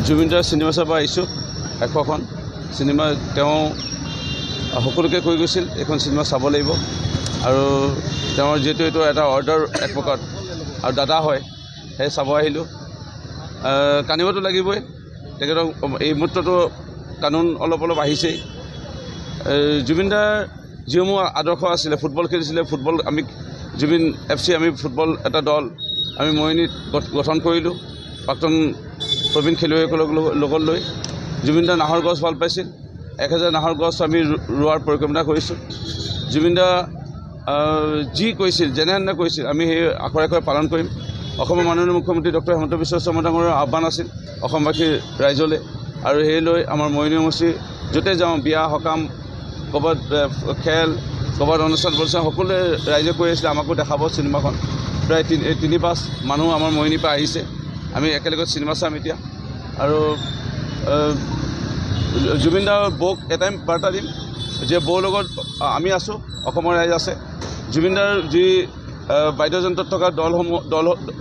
জুবিনদাৰ চিনেমা চাব আহিছোঁ। এখন চিনেমা তেওঁ সকলোকে কৈ গৈছিল এখন চিনেমা চাব লাগিব আৰু তেওঁৰ যিহেতু এইটো এটা অৰ্ডাৰ এক প্ৰকাৰ আৰু দাদা হয় সেই চাব আহিলোঁ। কান্দিবতো লাগিবই, তেখেতক এই মুহূৰ্ততো কানুন অলপ আহিছেই। জুবিনদাৰ যিসমূহ আদৰ্শ আছিলে, ফুটবল খেলিছিলে, ফুটবল আমি জুবিন FC আমি ফুটবল এটা দল আমি মৰিনীত গঠন কৰিলোঁ প্ৰাক্তন প্ৰবীণ খেলুৱৈসকলক লগত লৈ। জুবিনদা নাহৰ গছ ভাল পাইছিল, 1000 নাহৰ গছ আমি ৰোৱাৰ পৰিকল্পনা কৰিছোঁ। জুবিনদা যি কৈছিল যেনে কৈছিল আমি সেই আখৰে আখৰে পালন কৰিম। অসমৰ মাননীয় মুখ্যমন্ত্ৰী ডক্টৰ হিমন্ত বিশ্ব শৰ্মা ডাঙৰীয়াৰ আহ্বান আছিল অসমবাসীৰ ৰাইজলৈ, আৰু সেই লৈ আমাৰ মৰিনী সমষ্টি য'তে যাওঁ বিয়া সকাম ক'ৰবাত খেল ক'ৰবাত অনুষ্ঠান প্ৰতিষ্ঠান সকলোৱে ৰাইজে কৈ আছিলে আমাকো দেখাব চিনেমাখন। প্ৰায় 3-5 মানুহ আমাৰ মৰিনীৰ পৰা আহিছে, আমি একেলগে চিনেমা চাম এতিয়া। আৰু জুবিনদাৰ বৌক এটাই বাৰ্তা দিম যে বৌৰ লগত আমি আছোঁ, অসমৰ ৰাইজ আছে। জুবিনদাৰ যি বাদ্যযন্ত্ৰত থকা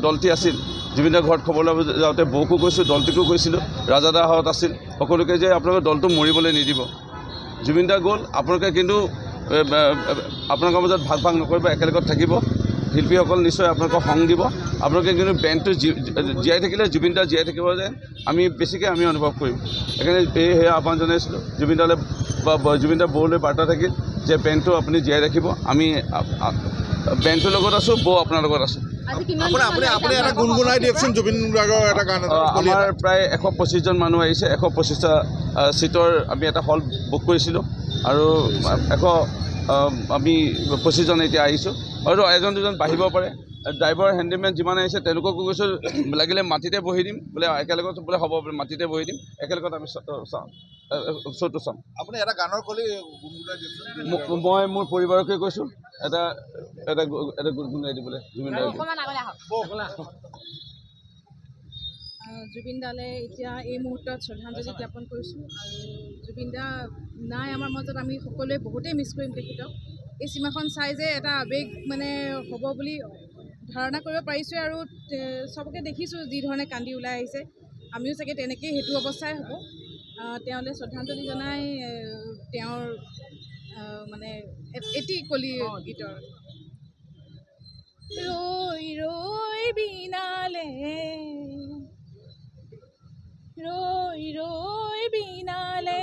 দলটি আছিল, জুবিনদাৰ ঘৰত খবৰ ল'ব যাওঁতে বৌকো কৈছোঁ, দলটিকো কৈছিলোঁ, ৰাজাদাহঁত আছিল, সকলোকে যে আপোনালোকৰ দলটো মৰিবলৈ নিদিব। জুবিনদা গ'ল, আপোনালোকে কিন্তু আপোনালোকৰ মাজত ভাগ নকৰিব, একেলগত থাকিব। শিল্পীসকল নিশ্চয় আপোনালোকক সংগ দিব। আপোনালোকে কিন্তু বেণ্ডটো জীয়াই থাকিলে জুবিনদা জীয়াই থাকিব যে আমি বেছিকৈ আমি অনুভৱ কৰিম। সেইকাৰণে সেই আহ্বান জনাইছিলোঁ জুবিনদালৈ বা জুবিনদাৰ বৌলৈ বাৰ্তা থাকিল যে বেণ্ডটো আপুনি জীয়াই ৰাখিব, আমি বেণ্ডটোৰ লগত আছোঁ, বৌ আপোনাৰ লগত আছোঁ। আমাৰ প্ৰায় 125জন মানুহ আহিছে, 125টা ছিটৰ আমি এটা হল বুক কৰিছিলোঁ আৰু আমি 25জন এতিয়া আহিছোঁ আৰু 1-2জন বাঢ়িব পাৰে। ড্ৰাইভাৰ হেণ্ডিমেন যিমান আহিছে তেওঁলোককো কৈছোঁ লাগিলে মাটিতে বহি দিম, বোলে একেলগত বোলে হ'ব বোলে মাটিতে বহি দিম, একেলগত আমি শ্ব'টো চাম। আপুনি এটা গানৰ কলি মই মোৰ পৰিবাৰকে কৈছোঁ এটা গুণগুণাই দিবলৈ জুবিনদালৈ এতিয়া এই মুহূৰ্তত শ্ৰদ্ধাঞ্জলি জ্ঞাপন কৰিছোঁ। আৰু জুবিনদা নাই আমাৰ মাজত, আমি সকলোৱে বহুতেই মিছ কৰিম তেখেতক। এই চিনেমাখন চাই যে এটা আৱেগ মানে হ'ব বুলি ধাৰণা কৰিব পাৰিছোঁ, আৰু চবকে দেখিছোঁ যি ধৰণে কান্দি ওলাই আহিছে, আমিও চাগে তেনেকেই সেইটো অৱস্থাই হ'ব। তেওঁলৈ শ্ৰদ্ধাঞ্জলি জনাই তেওঁৰ মানে এটি কলি গীতৰ ৰৈ ৰৈ বিনালে, ৰৈ ৰৈ বিনালে